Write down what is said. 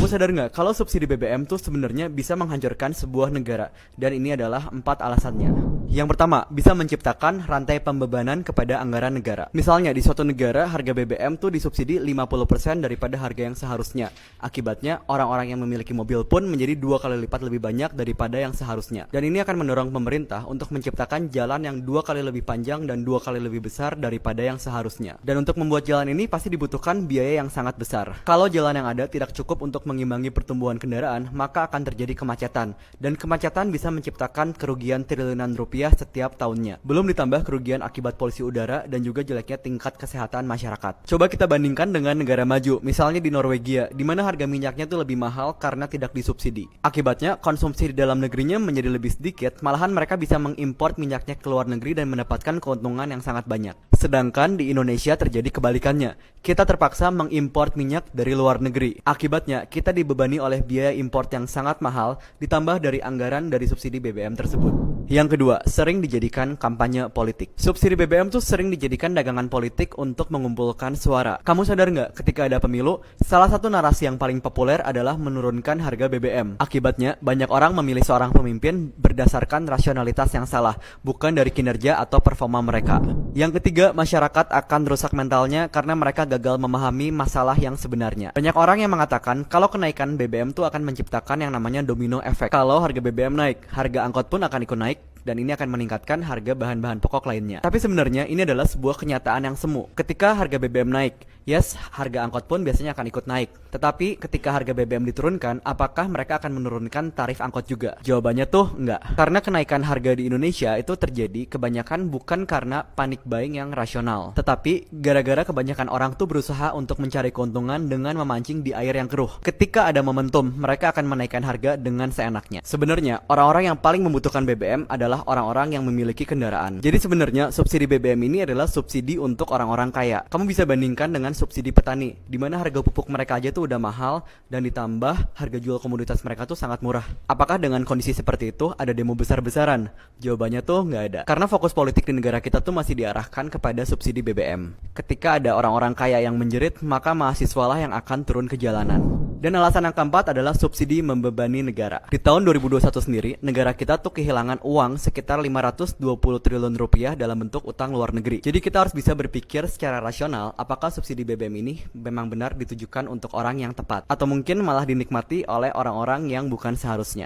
sadar nggak kalau subsidi BBM tuh sebenarnya bisa menghancurkan sebuah negara? Dan ini adalah 4 alasannya. Yang pertama, bisa menciptakan rantai pembebanan kepada anggaran negara. Misalnya di suatu negara harga BBM tuh disubsidi 50% daripada harga yang seharusnya. Akibatnya orang-orang yang memiliki mobil pun menjadi 2 kali lipat lebih banyak daripada yang seharusnya. Dan ini akan mendorong pemerintah untuk menciptakan jalan yang 2 kali lebih panjang dan 2 kali lebih besar daripada yang seharusnya. Dan untuk membuat jalan ini pasti dibutuhkan biaya yang sangat besar. Kalau jalan yang ada tidak cukup untuk mengimbangi pertumbuhan kendaraan, maka akan terjadi kemacetan. Dan kemacetan bisa menciptakan kerugian triliunan rupiah setiap tahunnya. Belum ditambah kerugian akibat polusi udara dan juga jeleknya tingkat kesehatan masyarakat. Coba kita bandingkan dengan negara maju, misalnya di Norwegia, di mana harga minyaknya itu lebih mahal karena tidak disubsidi. Akibatnya, konsumsi di dalam negerinya menjadi lebih sedikit, malahan mereka bisa mengimpor minyaknya ke luar negeri dan mendapatkan keuntungan yang sangat banyak. Sedangkan di Indonesia terjadi kebalikannya. Kita terpaksa mengimpor minyak dari luar negeri. Akibatnya, kita dibebani oleh biaya impor yang sangat mahal, ditambah dari anggaran dari subsidi BBM tersebut. Yang kedua, sering dijadikan kampanye politik. Subsidi BBM tuh sering dijadikan dagangan politik untuk mengumpulkan suara. Kamu sadar nggak ketika ada pemilu, salah satu narasi yang paling populer adalah menurunkan harga BBM. Akibatnya, banyak orang memilih seorang pemimpin berdasarkan rasionalitas yang salah, bukan dari kinerja atau performa mereka. Yang ketiga, masyarakat akan rusak mentalnya karena mereka gagal memahami masalah yang sebenarnya. Banyak orang yang mengatakan kalau kenaikan BBM tuh akan menciptakan yang namanya domino effect. Kalau harga BBM naik, harga angkot pun akan ikut naik, dan ini akan meningkatkan harga bahan-bahan pokok lainnya. Tapi sebenarnya ini adalah sebuah kenyataan yang semu. Ketika harga BBM naik, yes, harga angkot pun biasanya akan ikut naik. Tetapi ketika harga BBM diturunkan, apakah mereka akan menurunkan tarif angkot juga? Jawabannya tuh enggak. Karena kenaikan harga di Indonesia itu terjadi kebanyakan bukan karena panic buying yang rasional, tetapi gara-gara kebanyakan orang tuh berusaha untuk mencari keuntungan dengan memancing di air yang keruh. Ketika ada momentum, mereka akan menaikkan harga dengan seenaknya. Sebenarnya, orang-orang yang paling membutuhkan BBM adalah orang-orang yang memiliki kendaraan. Jadi sebenarnya subsidi BBM ini adalah subsidi untuk orang-orang kaya. Kamu bisa bandingkan dengan subsidi petani, di mana harga pupuk mereka aja tuh udah mahal dan ditambah harga jual komoditas mereka tuh sangat murah. Apakah dengan kondisi seperti itu ada demo besar-besaran? Jawabannya tuh nggak ada. Karena fokus politik di negara kita tuh masih diarahkan kepada subsidi BBM. Ketika ada orang-orang kaya yang menjerit, maka mahasiswalah yang akan turun ke jalanan. Dan alasan yang keempat adalah subsidi membebani negara. Di tahun 2021 sendiri, negara kita tuh kehilangan uang sekitar 520 triliun rupiah dalam bentuk utang luar negeri. Jadi kita harus bisa berpikir secara rasional, apakah subsidi BBM ini memang benar ditujukan untuk orang yang tepat, atau mungkin malah dinikmati oleh orang-orang yang bukan seharusnya.